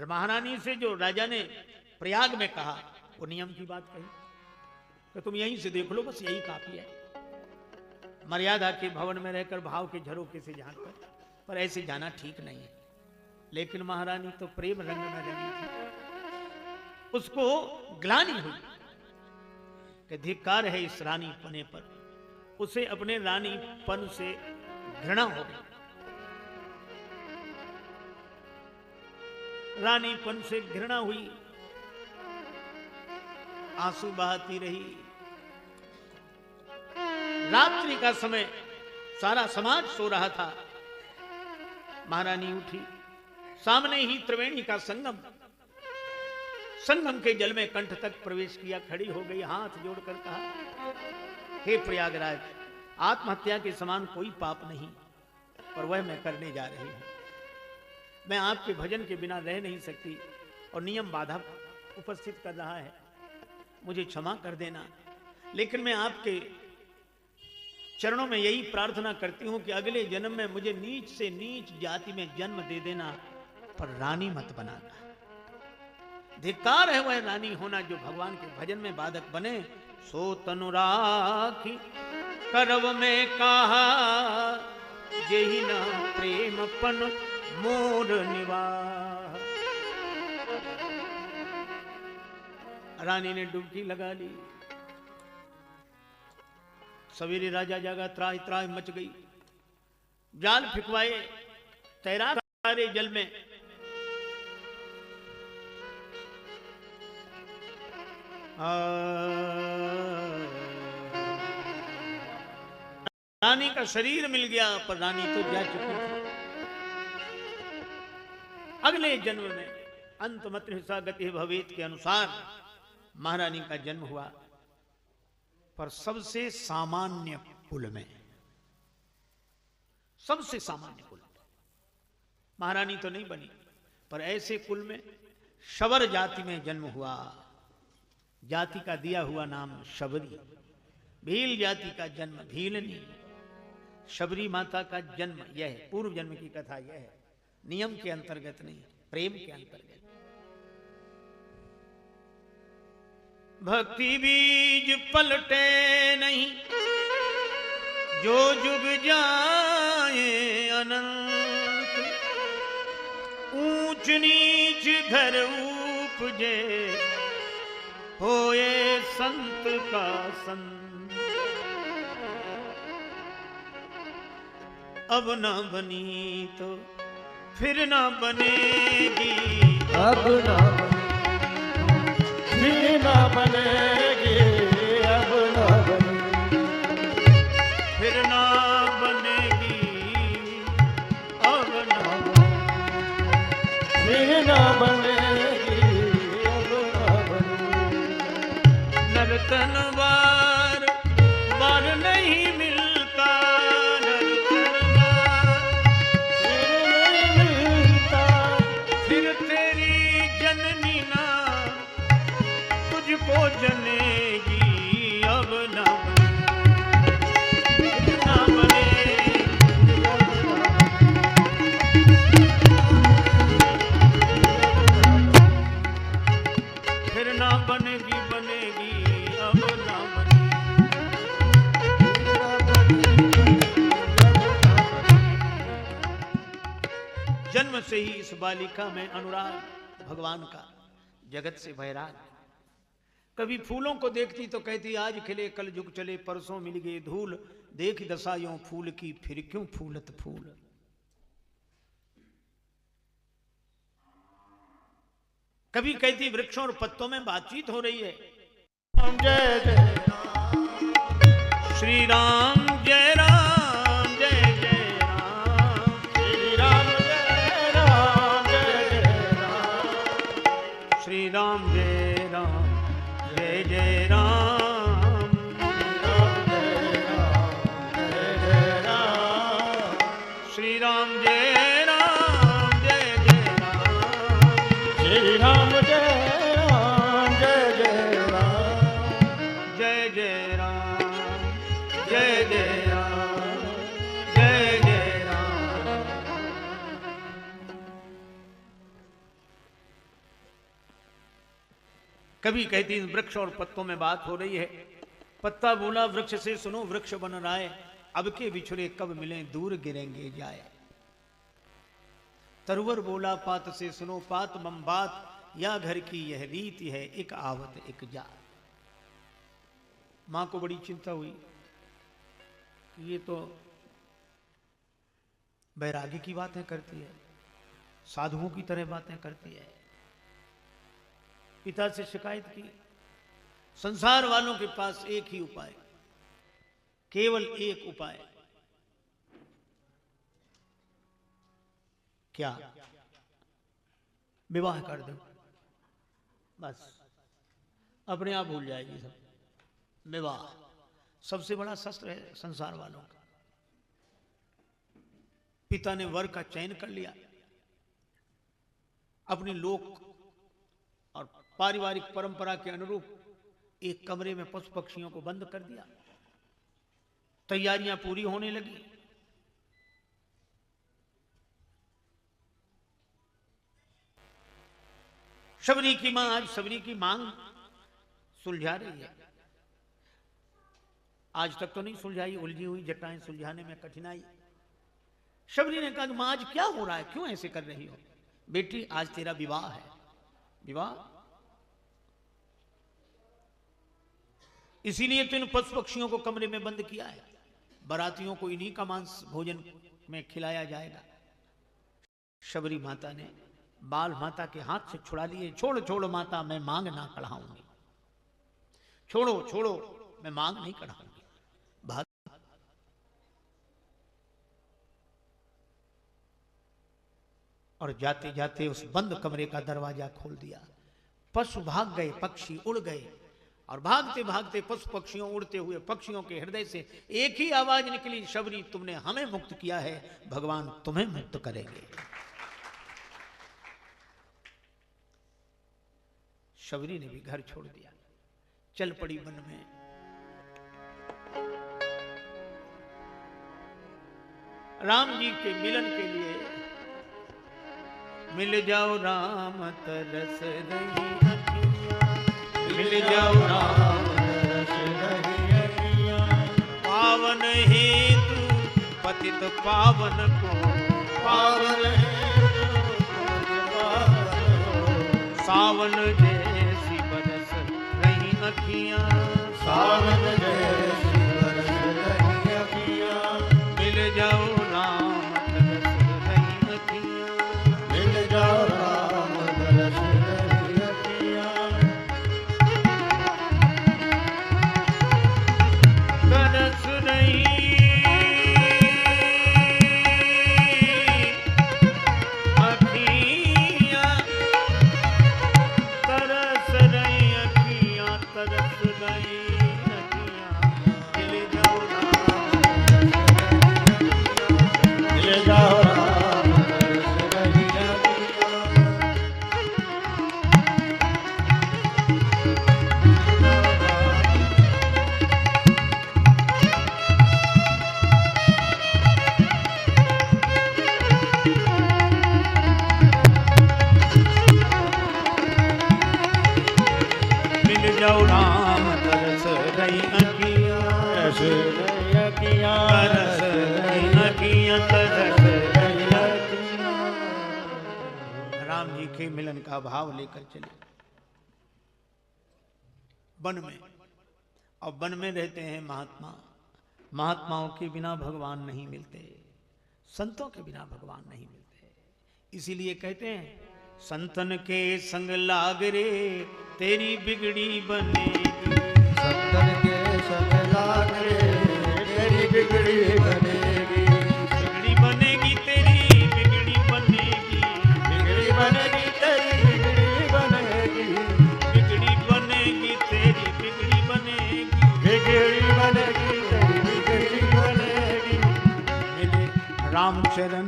महारानी से जो राजा ने प्रयाग में कहा वो नियम की बात कही कि तुम यहीं से देख लो, बस यही काफी है। मर्यादा के भवन में रहकर भाव के झरोके से झांककर, पर ऐसे जाना ठीक नहीं है। लेकिन महारानी तो प्रेम रंग में रंगी थी, उसको ग्लानि हुई कि धिक्कार है इस रानी पने पर। उसे अपने रानी पन से घृणा हो गई, रानी पन से घृणा हुई, आंसू बहाती रही। रात्रि का समय, सारा समाज सो रहा था। महारानी उठी, सामने ही त्रिवेणी का संगम, संगम के जल में कंठ तक प्रवेश किया, खड़ी हो गई, हाथ जोड़कर कहा, हे प्रयागराज, आत्महत्या के समान कोई पाप नहीं, पर वह मैं करने जा रही हूं। मैं आपके भजन के बिना रह नहीं सकती और नियम बाधा उपस्थित कर रहा है, मुझे क्षमा कर देना। लेकिन मैं आपके चरणों में यही प्रार्थना करती हूं कि अगले जन्म में मुझे नीच से नीच जाति में जन्म दे देना, पर रानी मत बनाना। धिक्कार है वह रानी होना जो भगवान के भजन में बाधक बने। सो तनु राखी करव में कहा, यही ना प्रेम पन मोर निवाह। रानी ने डुबकी लगा ली। सवेरे राजा जागा, त्राहि त्राहि मच गई, जाल फिकवाए, तैरा सारे जल में। रानी का शरीर मिल गया, पर रानी तो जा चुकी थी। अगले जन्म में अंतमत हिस्सा गति भवेत के अनुसार महारानी का जन्म हुआ, पर सबसे सामान्य कुल में, सबसे सामान्य कुल। महारानी तो नहीं बनी, पर ऐसे कुल में शबर जाति में जन्म हुआ। जाति का दिया हुआ नाम शबरी। भील जाति का जन्म भीलनी। शबरी माता का जन्म यह है, पूर्व जन्म की कथा यह है, नियम के अंतर्गत नहीं, प्रेम के अंतर्गत। भक्ति बीज पलटे नहीं, जो जुग जाए अनंत। ऊंच नीच धर उपजे, होए संत का संत। अब ना बनी तो फिर ना बनेगी, अब ना फिर ना बनेगी, अब ना बनेगी, फिर ना बनेगी, अब ना फिर ना बनेगी, अब ना बनेगी। नर्तन बार बार नहीं मिलता, नर्तन बार फिर नहीं मिलता, फिर तेरी जननी ना तुझको जनेगी, अब ना बनेगी, ना बनेगी। फिर ना बनेगी, बनेगी, अब ना बनेगी। जन्म से ही इस बालिका में अनुराग भगवान का, जगत से वैराग। कभी फूलों को देखती तो कहती आज खिले कल जुग चले, परसों मिल गए धूल। देख दशायों फूल की फिर क्यों फूलत फूल। कभी कहती वृक्षों और पत्तों में बातचीत हो रही है। जय जय श्री राम जय राम, जय जय राम, श्री राम जय राम, जय जय राम, श्री राम जय राम, जय जय राम, श्री राम जय राम, जय जय राम, श्री राम जय राम, जय जय राम, श्री राम जय राम, जय जय राम, जय जय राम, जय जय राम, जय जय राम। कभी कहती इन वृक्ष और पत्तों में बात हो रही है। पत्ता बोला वृक्ष से, सुनो वृक्ष बन रहा है, अब के बिछड़े कब मिले दूर गिरेंगे जाए। तरवर बोला पात से, सुनो पात मम बात, या घर की यह रीति है एक आवत एक जात। मां को बड़ी चिंता हुई, ये तो बैरागी की बातें करती है, साधुओं की तरह बातें करती है। पिता से शिकायत की। संसार वालों के पास एक ही उपाय, केवल एक उपाय, क्या? विवाह कर दो, बस अपने आप भूल जाएगी सब। विवाह सबसे बड़ा शस्त्र है संसार वालों का। पिता ने वर का चयन कर लिया, अपनी लोक और पारिवारिक परंपरा के अनुरूप एक कमरे में पशु पक्षियों को बंद कर दिया। तैयारियां पूरी होने लगी। शबरी की मां आज शबरी की मांग सुलझा रही है। आज तक तो नहीं सुलझाई, उलझी हुई जटाएं सुलझाने में कठिनाई। शबरी ने कहा कि मां आज क्या हो रहा है, क्यों ऐसे कर रही हो? बेटी आज तेरा विवाह है। विवाह? इसीलिए तो इन पशु पक्षियों को कमरे में बंद किया है। बारातियों को इन्हीं का मांस भोजन में खिलाया जाएगा। शबरी माता ने बाल माता के हाथ से छुड़ा लिए। छोड़ छोड़ माता, मैं मांग ना कढ़ाऊंगी। छोड़ो छोड़ो, मैं मांग नहीं कढ़ाऊंगी। भाग। और जाते जाते उस बंद कमरे का दरवाजा खोल दिया। पशु भाग गए, पक्षी उड़ गए, और भागते भागते पशु पक्षियों, उड़ते हुए पक्षियों के हृदय से एक ही आवाज निकली, शबरी तुमने हमें मुक्त किया है, भगवान तुम्हें मुक्त करेंगे। शबरी ने भी घर छोड़ दिया, चल पड़ी वन में। राम जी के मिलन के लिए। मिल जाओ राम तरस रही अखियां, मिल जाओ राम तरस रही अखियां। पावन हेतु पतित पावन को, पावन सावन जैसी बरस रही अखियां, सावन जैसी बरस रही अखियां। मिल जाओ राम तरस रही अखियां, मिल जाओ राम तरस रही अखियां। तरस रही राम जी के मिलन का भाव लेकर चले वन में। और वन में रहते हैं महात्मा। महात्माओं के बिना भगवान नहीं मिलते, संतों के बिना भगवान नहीं मिलते। इसीलिए कहते हैं, संतन के संग लाग रे तेरी बिगड़ी बनेगी। संतन के संग लाग रे तेरी बिगड़ी बनेगी। बिगड़ी बनेगी तेरी बिगड़ी बनेगी। बिगड़ी बनेगी तेरी बिगड़ी बनेगी। बिगड़ी बनेगी तेरी बिगड़ी बनेगी। बिगड़ी बनेगी तेरी बिगड़ी बनेगी। मिले रामचरण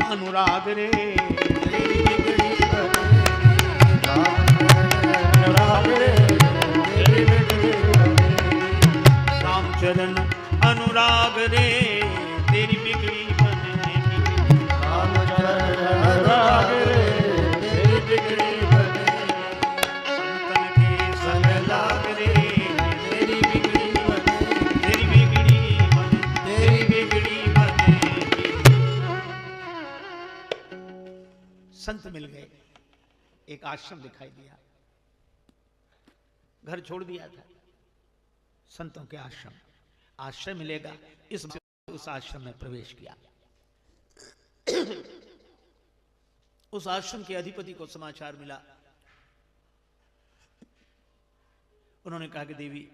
अनुराग रे तेरी बिगड़ी बनेगी। अनुराग रे तेरी बिगड़ी बनेगी। रामचरण अनुराग रे तेरी बिगड़ी बनेगी। रामचरण अनुराग रे तेरी बिगड़ी बनेगी। संतन के एक आश्रम दिखाई दिया। घर छोड़ दिया था, संतों के आश्रम, आश्रय मिलेगा, इस उस आश्रम में प्रवेश किया। उस आश्रम के अधिपति को समाचार मिला। उन्होंने कहा कि देवी,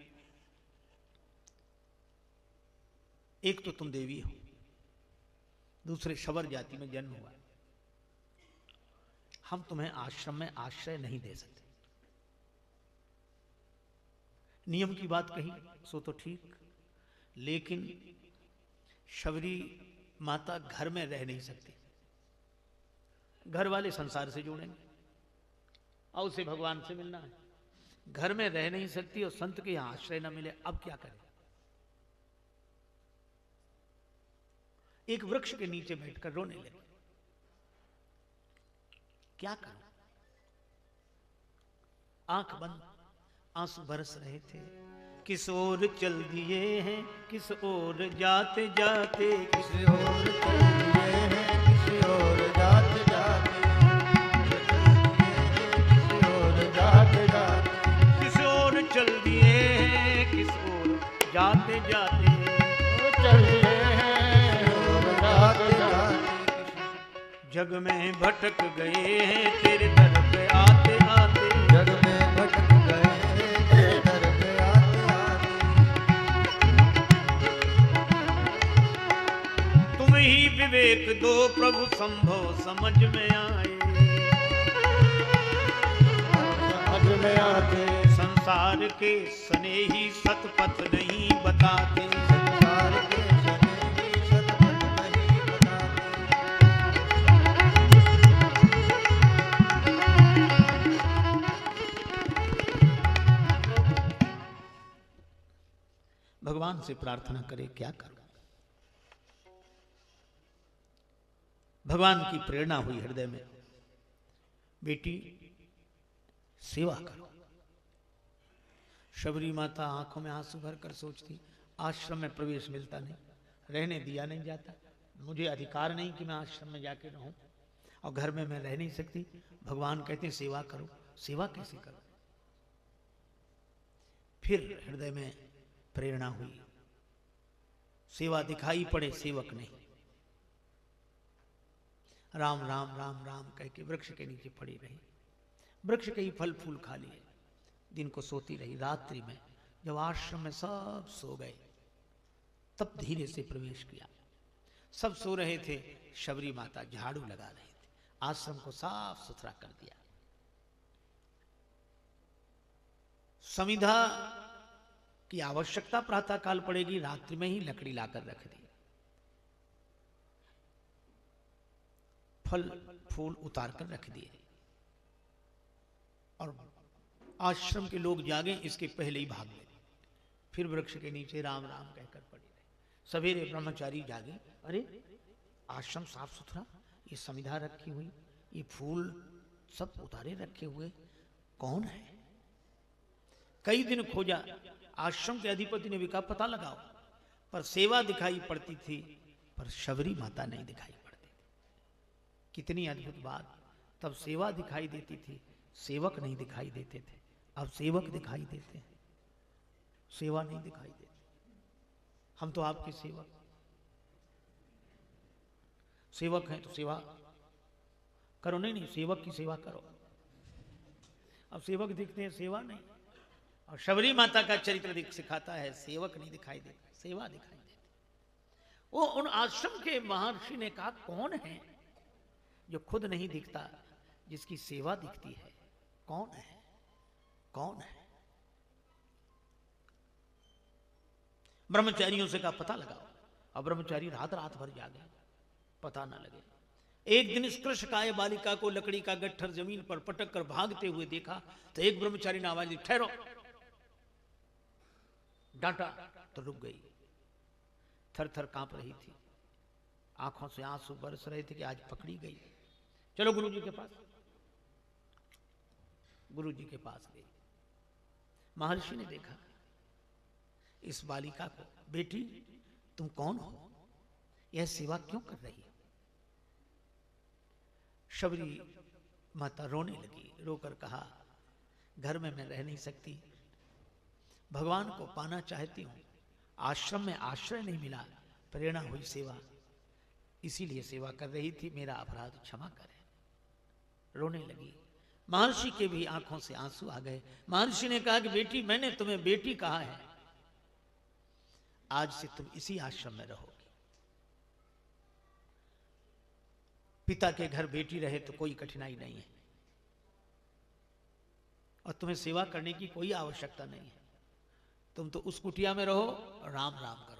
एक तो तुम देवी हो, दूसरे शबर जाति में जन्म हुआ, हम तुम्हें आश्रम में आश्रय नहीं दे सकते। नियम की बात कही सो तो ठीक, लेकिन शबरी माता घर में रह नहीं सकती, घर वाले संसार से जोड़ेंगे और उसे भगवान से मिलना है। घर में रह नहीं सकती और संत के यहां आश्रय न मिले, अब क्या करें? एक वृक्ष के नीचे बैठकर रोने लगे। क्या करूं? आंख बंद, आंसू बरस रहे थे। किस ओर चल दिए हैं, किस ओर जाते जाते, किस ओर चल दिए हैं, किस ओर जाते जाते, किस ओर जाते जाते, किस ओर चल दिए हैं, किस ओर जाते जाते, चल दिए हैं ओर जाते जाते, जग में भटक गए हैं तेरे दर पे आते आते, जग में भटक गए तेरे दर पे आते आते, तुम ही विवेक दो प्रभु संभव समझ में आए, समझ में आते, संसार के स्नेही सतपथ नहीं बताते, संसार के सनेही सतपथ नहीं बताते, भगवान से प्रार्थना करे क्या करो। भगवान की प्रेरणा हुई हृदय में, बेटी सेवा करो। शबरी माता आंखों में आंसू भरकर सोचती, आश्रम में प्रवेश मिलता नहीं, रहने दिया नहीं जाता, मुझे अधिकार नहीं कि मैं आश्रम में जाके रहूं, और घर में मैं रह नहीं सकती। भगवान कहते हैं सेवा करो। सेवा कैसे करो? फिर हृदय में प्रेरणा हुई, सेवा दिखाई पड़े, सेवक नहीं। राम राम राम राम कह के वृक्ष के नीचे पड़ी रही, वृक्ष के ही फल फूल खा लिए, दिन को सोती रही। रात्रि में जब आश्रम में सब सो गए, तब धीरे से प्रवेश किया। सब सो रहे थे, शबरी माता झाड़ू लगा रहे थे, आश्रम को साफ सुथरा कर दिया। समिधा की आवश्यकता प्रातः काल पड़ेगी, रात्रि में ही लकड़ी लाकर रख दी, फल फूल उतार कर रख दिए, और आश्रम के लोग जागे इसके पहले ही भाग गए। फिर वृक्ष के नीचे राम राम कहकर पड़े रहे। सवेरे ब्रह्मचारी जागे, अरे आश्रम साफ सुथरा, ये समिधा रखी हुई, ये फूल सब उतारे रखे हुए, कौन है? कई दिन खोजा, आश्रम के अधिपति ने भी कहा पता लगाओ, पर सेवा दिखाई पड़ती थी, पर शबरी माता नहीं दिखाई पड़ती थी। कितनी अद्भुत बात! तब सेवा दिखाई देती थी, सेवक नहीं दिखाई देते थे। अब सेवक दिखाई देते हैं, सेवा नहीं दिखाई देती। हम तो आपके सेवक, सेवक हैं तो सेवा करो। नहीं, सेवक की सेवा करो। अब सेवक दिखते हैं, सेवा नहीं। और शबरी माता का चरित्र सिखाता है, सेवक नहीं दिखाई देता, सेवा दिखाई देती। वो उन आश्रम के महर्षि ने कहा, कौन है जो खुद नहीं दिखता, जिसकी सेवा दिखती है? कौन है? कौन है? ब्रह्मचारियों से कहा पता लगाओ। अब ब्रह्मचारी रात रात भर जागे, पता ना लगे। एक दिन इस कृशकाय बालिका को लकड़ी का गट्ठर जमीन पर पटक कर भागते हुए देखा, तो एक ब्रह्मचारी ने आवाज दी, ठहरो। डांटा तो रुक गई, थर थर कांप रही थी, आंखों से आंसू बरस रहे थे कि आज पकड़ी गई। चलो गुरु जी के पास। गुरु जी के पास गई। महर्षि ने देखा इस बालिका को, बेटी तुम कौन हो, यह सेवा क्यों कर रही है? शबरी माता रोने लगी, रोकर कहा, घर में मैं रह नहीं सकती, भगवान को पाना चाहती हूं, आश्रम में आश्रय नहीं मिला, प्रेरणा हुई सेवा, इसीलिए सेवा कर रही थी, मेरा अपराध क्षमा करें। रोने लगी। महर्षि के भी आंखों से आंसू आ गए। महर्षि ने कहा कि बेटी, मैंने तुम्हें बेटी कहा है, आज से तुम इसी आश्रम में रहोगी। पिता के घर बेटी रहे तो कोई कठिनाई नहीं है, और तुम्हें सेवा करने की कोई आवश्यकता नहीं है, तुम तो उस कुटिया में रहो, राम राम करो।